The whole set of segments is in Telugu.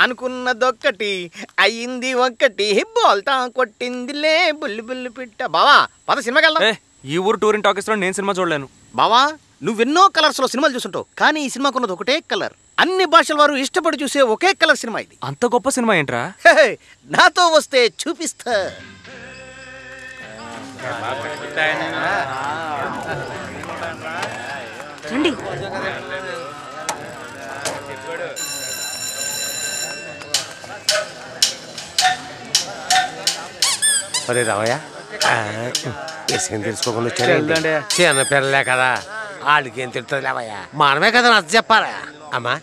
అనుకున్నదొక్కటి అయ్యింది ఒక్కటి బోల్తా కొట్టిందిలే బుల్లి బుల్లి పిట్ట. బావా పద సినిమాకి వెళ్దాం. ఈ ఊరు టూరింగ్ టాకీస్ లో నేను సినిమా చూడలేను. బావా నువ్వెన్నో కలర్స్ లో సినిమాలు చూస్తుంటావు, కానీ ఈ సినిమాకున్నది ఒకటే కలర్. అన్ని భాషల వారు ఇష్టపడి చూసే ఒకే కలర్ సినిమా ఇది. అంత గొప్ప సినిమా ఏంట్రా? నాతో వస్తే చూపిస్తా. రండి. అరే రావయ్య విషయం తెలుసుకోకుండా వచ్చాడు. చిన్న పిల్లలే కదా, వాళ్ళకి ఏం తిడుతుంది లేవయ్యా, మనమే కదా నచ్చ చెప్పాలా. అమ్మా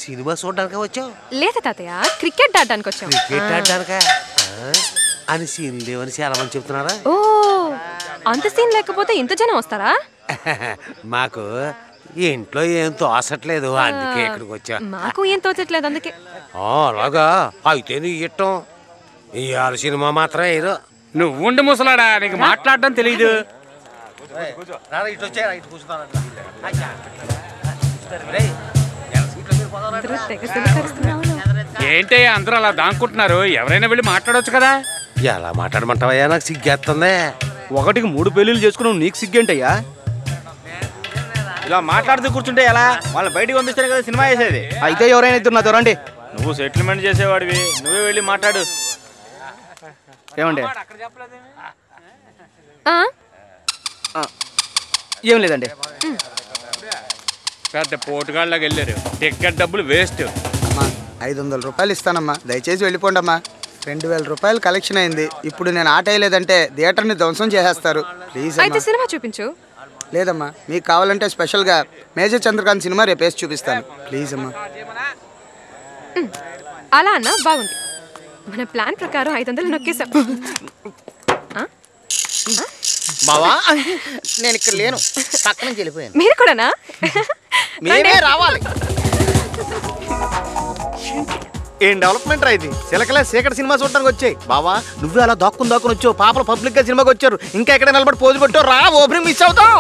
సినిమా చూడడానికి వచ్చావు? లేదు తాతయ్య, క్రికెట్ ఆడడానికి వచ్చాం. క్రికెట్ ఆడడానికా అని సీన్ లేవని చాలా మంది చెప్తున్నారా? ఓ అంత సీన్ లేకపోతే ఇంత జనం వస్తారా? మాకు ఇంట్లో ఏం తోసట్లేదు, అందుకే ఇక్కడికి వచ్చా. మాకు ఏం తోచట్లేదు అందుకే. అలాగా అయితే నీ ఇష్టం. ఇవాళ సినిమా మాత్రం ఏదో. నువ్వు ఉండి ముసలాడా, నీకు మాట్లాడడం తెలీదు. ఏంటి అందరూ అలా దాక్కుంటున్నారు? ఎవరైనా వెళ్ళి మాట్లాడవచ్చు కదా. ఎలా మాట్లాడమంటావయ్యా, నాకు సిగ్గేస్తుంది. ఒకటికి 3 పెళ్లిళ్ళు చేసుకున్నావు, నీకు సిగ్గేంటయ్యా? ఇలా మాట్లాడుతూ కూర్చుంటే ఎలా? వాళ్ళు బయటికి పంపిస్తారు కదా సినిమా వేసేది. అయితే ఎవరైనా ఇద్దరు నాతో రండి. నువ్వు సెటిల్మెంట్ చేసేవాడివి, నువ్వే వెళ్ళి మాట్లాడు. ఏమండి? ఏం లేదండి. పెద్ద పోటుగాళ్ళకి వెళ్ళారు, టికెట్ డబ్బులు వేస్ట్. అమ్మా 500 రూపాయలు ఇస్తానమ్మా, దయచేసి వెళ్ళిపోండి అమ్మా. 2000 రూపాయలు కలెక్షన్ అయింది. ఇప్పుడు నేను ఆట వేయలేదంటే థియేటర్ని ధ్వంసం చేసేస్తారు. ప్లీజ్ అయితే సినిమా చూపించు. లేదమ్మా, మీకు కావాలంటే స్పెషల్గా మేజర్ చంద్రకాంత్ సినిమా రేపు వేసి చూపిస్తాను. ప్లీజ్ అమ్మా. అలా అన్న బాగుంది. మన ప్లాన్ ప్రకారం 500 నొక్కేసాం. బావా నేను ఇక్కడ లేను, పక్కన నుంచి వెళ్ళిపోయాను. మీరు కూడానా? మేమే రావాలి. ఏం డెవలప్మెంట్ రా ఇది? చిలకలే చీకటి సినిమా చూడడానికి వచ్చాయి. బావా నువ్వే అలా దాక్కుని వచ్చావు, పాపలు పబ్లిక్ గా సినిమాకి వచ్చారు, ఇంకా ఎక్కడ నిలబడి పోజు కొట్టావు. రా, ఓపెనింగ్ మిస్ అవుతాం.